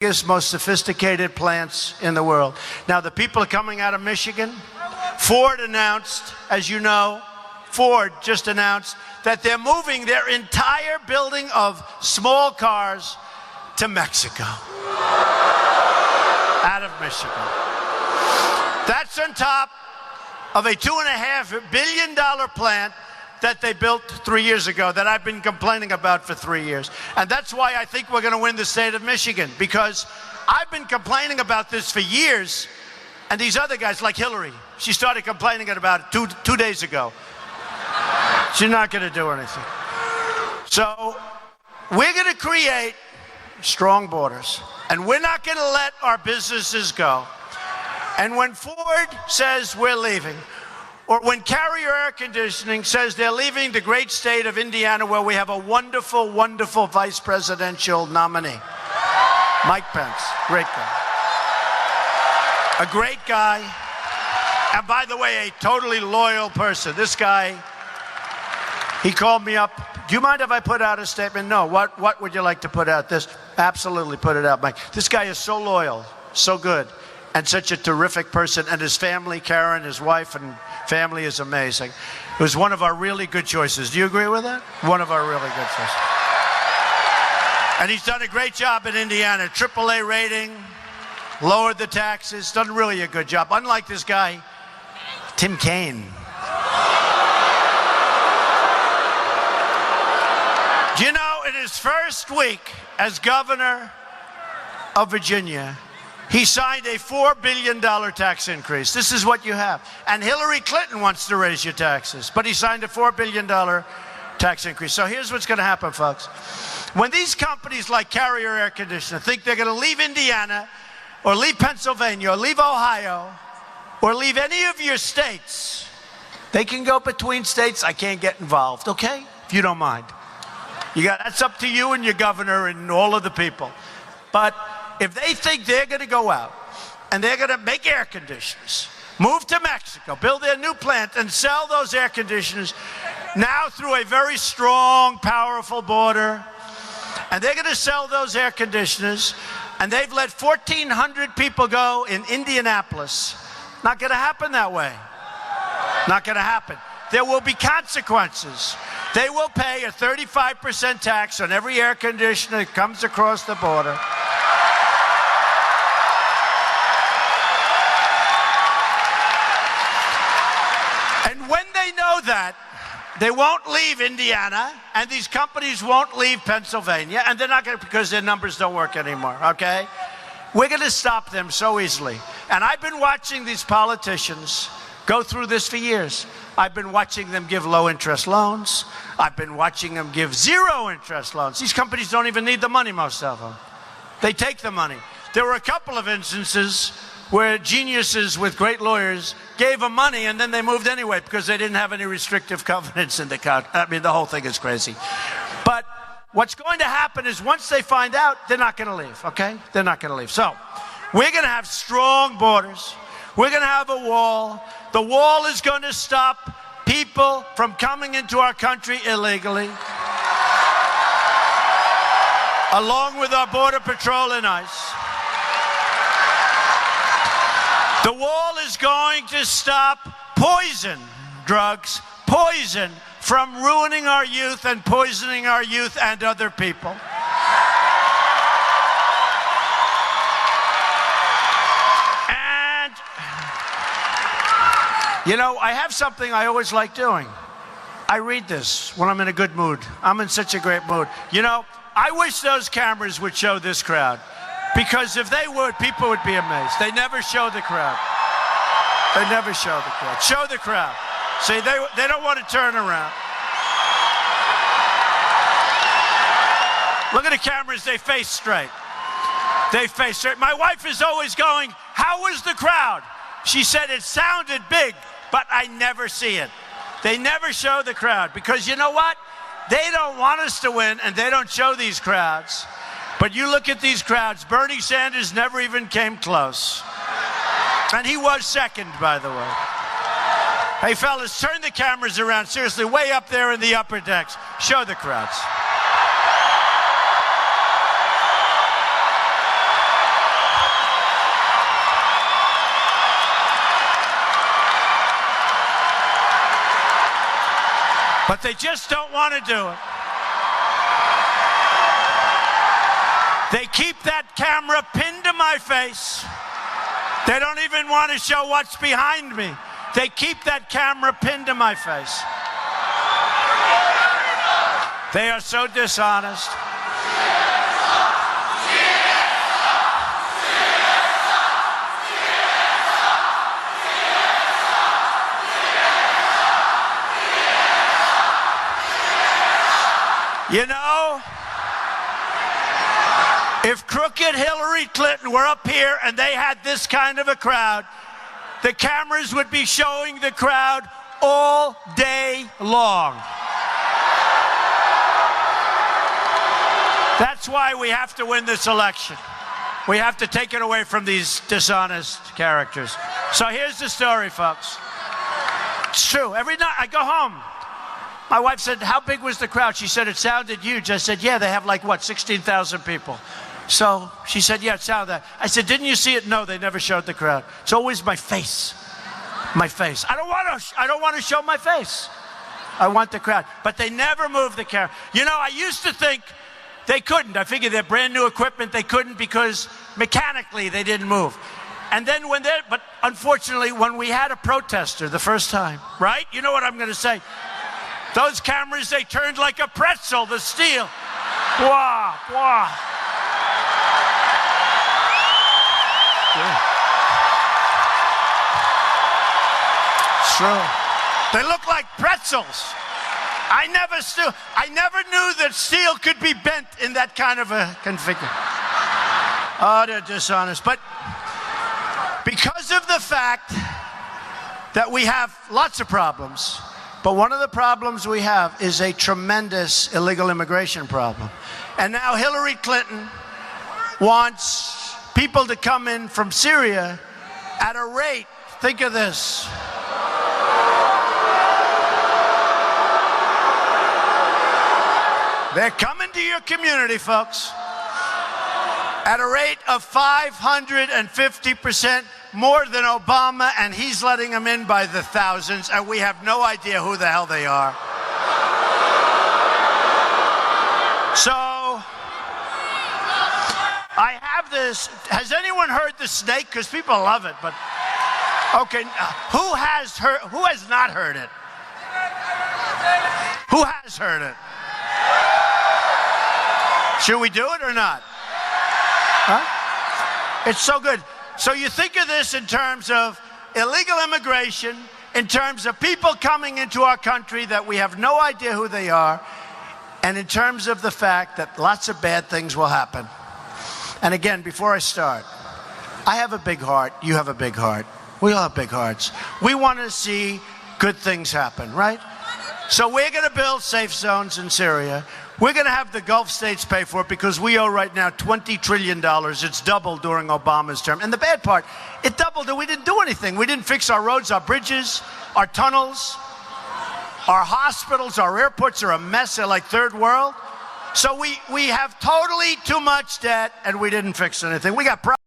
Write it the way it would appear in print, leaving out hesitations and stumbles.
biggest, most sophisticated plants in the world. Now, the people are coming out of Michigan. Ford announced, as you know, Ford just announced that they're moving their entire building of small cars to Mexico, out of Michigan. That's on top of a $2.5 billion plant that they built 3 years ago that I've been complaining about for 3 years. And that's why I think we're going to win the state of Michigan, because I've been complaining about this for years, and these other guys, like Hillary, she started complaining about it two days ago. She's not going to do anything. So we're going to create strong borders, and we're not going to let our businesses go. And when Ford says we're leaving, or when Carrier Air Conditioning says they're leaving the great state of Indiana, where we have a wonderful, wonderful vice presidential nominee, Mike Pence, great guy. A great guy, and by the way, a totally loyal person. This guy, he called me up. Do you mind if I put out a statement? No. What would you like to put out? This? Absolutely, put it out, Mike. This guy is so loyal, so good, and such a terrific person. And his family, Karen, his wife, and family is amazing. It was one of our really good choices. Do you agree with that? One of our really good choices. And he's done a great job in Indiana. AAA rating, lowered the taxes, done really a good job. Unlike this guy, Tim Kaine. Do you know, in his first week as governor of Virginia, he signed a $4 billion tax increase. This is what you have. And Hillary Clinton wants to raise your taxes, but he signed a $4 billion tax increase. So here's what's going to happen, folks. When these companies like Carrier Air Conditioning think they're going to leave Indiana, or leave Pennsylvania, or leave Ohio, or leave any of your states, they can go between states. I can't get involved, okay? If you don't mind. That's up to you and your governor and all of the people. But if they think they're going to go out and they're going to make air conditioners, move to Mexico, build their new plant, and sell those air conditioners now through a very strong, powerful border, and they're going to sell those air conditioners, and they've let 1,400 people go in Indianapolis. Not going to happen that way. Not going to happen. There will be consequences. They will pay a 35% tax on every air conditioner that comes across the border. And when they know that, they won't leave Indiana, and these companies won't leave Pennsylvania, and they're not going to, because their numbers don't work anymore, okay? We're going to stop them so easily. And I've been watching these politicians go through this for years. I've been watching them give low-interest loans. I've been watching them give zero-interest loans. These companies don't even need the money, most of them. They take the money. There were a couple of instances where geniuses with great lawyers gave them money, and then they moved anyway because they didn't have any restrictive covenants in the country. I mean, the whole thing is crazy. But what's going to happen is once they find out, they're not going to leave, okay? They're not going to leave. So we're going to have strong borders. We're going to have a wall. The wall is going to stop people from coming into our country illegally, along with our Border Patrol and ICE. The wall is going to stop poison drugs, poison, from ruining our youth and poisoning our youth and other people. And, you know, I have something I always like doing. I read this when I'm in a good mood. I'm in such a great mood. You know, I wish those cameras would show this crowd. Because if they would, people would be amazed. They never show the crowd. They never show the crowd. Show the crowd. See, they don't want to turn around. Look at the cameras. They face straight. They face straight. My wife is always going, "How was the crowd?" She said it sounded big, but I never see it. They never show the crowd because you know what? They don't want us to win, and they don't show these crowds. But you look at these crowds. Bernie Sanders never even came close. And he was second, by the way. Hey, fellas, turn the cameras around. Seriously, way up there in the upper decks. Show the crowds. But they just don't want to do it. They keep that camera pinned to my face. They don't even want to show what's behind me. They keep that camera pinned to my face. They are so dishonest. You know, if crooked Hillary Clinton were up here and they had this kind of a crowd, the cameras would be showing the crowd all day long. That's why we have to win this election. We have to take it away from these dishonest characters. So here's the story, folks. It's true. Every night I go home. My wife said, how big was the crowd? She said, it sounded huge. I said, yeah, they have like, what, 16,000 people. So she said, yeah, it sounded that. I said, didn't you see it? No, they never showed the crowd. It's always my face. My face. I don't want to show my face. I want the crowd. But they never move the camera. You know, I used to think they couldn't. I figured they're brand new equipment. They couldn't because mechanically they didn't move. And then but unfortunately, when we had a protester the first time, right? You know what I'm going to say. Those cameras, they turned like a pretzel, the steel. Wah, wah. Yeah. It's true. They look like pretzels. I never knew that steel could be bent in that kind of a configuration. Oh, they're dishonest. But because of the fact that we have lots of problems, but one of the problems we have is a tremendous illegal immigration problem. And now Hillary Clinton wants people to come in from Syria at a rate, think of this. They're coming to your community, folks, at a rate of 550% more than Obama, and he's letting them in by the thousands, and we have no idea who the hell they are. So, I have this. Has anyone heard the snake? Because people love it, but okay. Who has not heard it? Who has heard it? Should we do it or not? Huh? It's so good. So you think of this in terms of illegal immigration, in terms of people coming into our country that we have no idea who they are, and in terms of the fact that lots of bad things will happen. And again, before I start, I have a big heart. You have a big heart. We all have big hearts. We want to see good things happen, right? So we're going to build safe zones in Syria. We're going to have the Gulf states pay for it because we owe right now $20 trillion. It's doubled during Obama's term. And the bad part, it doubled and we didn't do anything. We didn't fix our roads, our bridges, our tunnels, our hospitals, our airports are a mess. They're like third world. So we have totally too much debt and we didn't fix anything. We got problems.